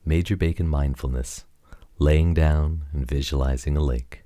Major Bacon Mindfulness, laying down and visualizing a lake.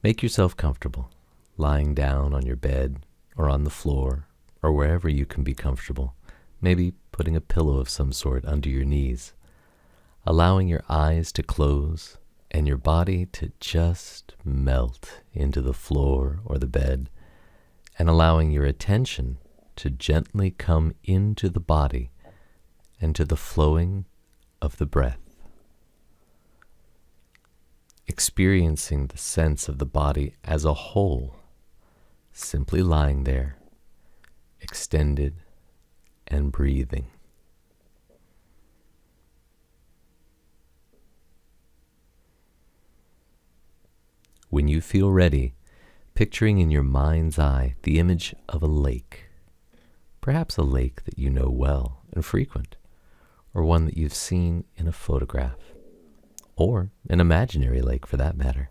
Make yourself comfortable, lying down on your bed or on the floor or wherever you can be comfortable, maybe putting a pillow of some sort under your knees, allowing your eyes to close and your body to just melt into the floor or the bed, and allowing your attention to gently come into the body and to the flowing of the breath. Experiencing the sense of the body as a whole, simply lying there, extended and breathing. When you feel ready, picturing in your mind's eye the image of a lake, perhaps a lake that you know well and frequent, or one that you've seen in a photograph, or an imaginary lake for that matter.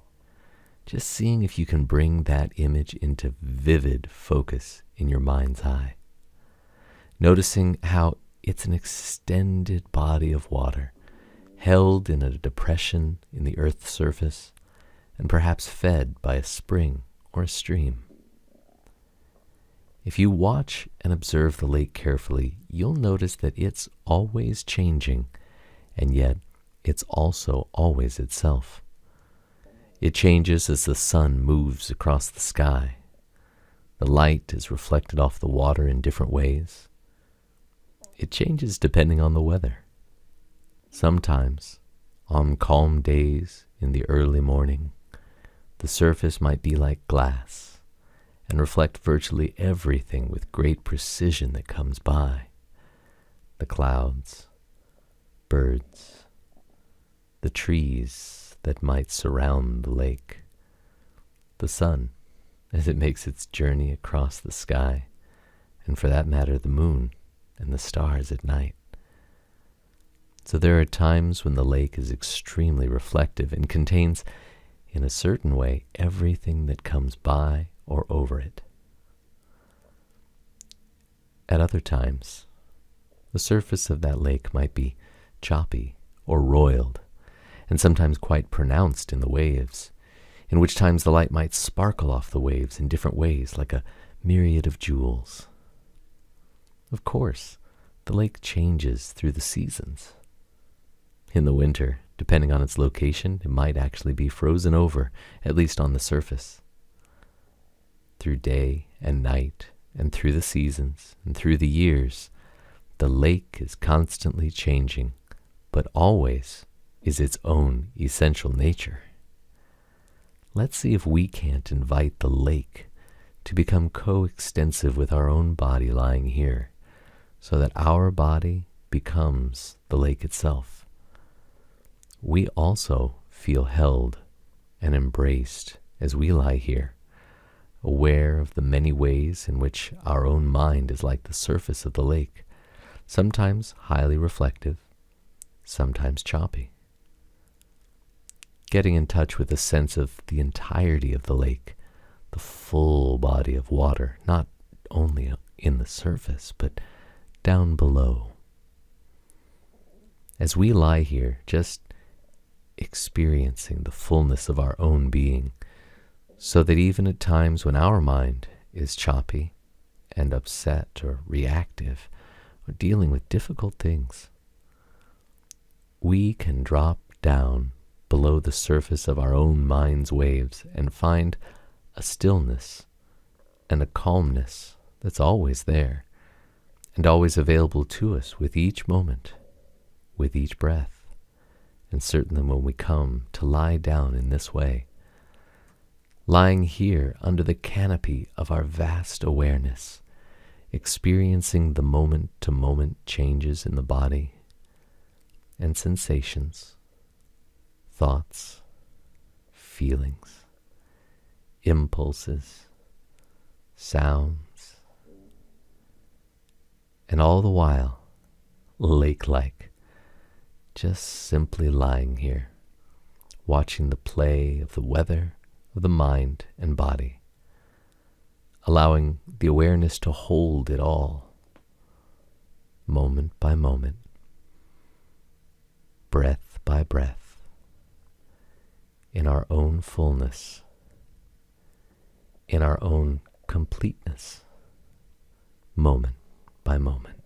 Just seeing if you can bring that image into vivid focus in your mind's eye. Noticing how it's an extended body of water, held in a depression in the earth's surface, and perhaps fed by a spring or a stream. If you watch and observe the lake carefully, you'll notice that it's always changing, and yet it's also always itself. It changes as the sun moves across the sky. The light is reflected off the water in different ways. It changes depending on the weather. Sometimes, on calm days in the early morning, the surface might be like glass and reflect virtually everything with great precision that comes by. The clouds, birds, the trees that might surround the lake, the sun as it makes its journey across the sky, and for that matter the moon and the stars at night. So there are times when the lake is extremely reflective and contains, in a certain way, everything that comes by or over it. At other times, the surface of that lake might be choppy or roiled, and sometimes quite pronounced in the waves, in which times the light might sparkle off the waves in different ways like a myriad of jewels. Of course, the lake changes through the seasons. In the winter, depending on its location, it might actually be frozen over, at least on the surface. Through day and night, and through the seasons, and through the years, the lake is constantly changing, but always is its own essential nature. Let's see if we can't invite the lake to become coextensive with our own body lying here, so that our body becomes the lake itself. We also feel held and embraced as we lie here, aware of the many ways in which our own mind is like the surface of the lake, sometimes highly reflective, sometimes choppy. Getting in touch with a sense of the entirety of the lake, the full body of water, not only in the surface, but down below. As we lie here, just experiencing the fullness of our own being, so that even at times when our mind is choppy and upset or reactive or dealing with difficult things, we can drop down below the surface of our own mind's waves and find a stillness and a calmness that's always there and always available to us with each moment, with each breath, and certainly when we come to lie down in this way, lying here under the canopy of our vast awareness, experiencing the moment-to-moment changes in the body and sensations, thoughts, feelings, impulses, sounds, and all the while, lake-like, just simply lying here, watching the play of the weather of the mind and body, allowing the awareness to hold it all, moment by moment, breath by breath, in our own fullness, in our own completeness, moment by moment.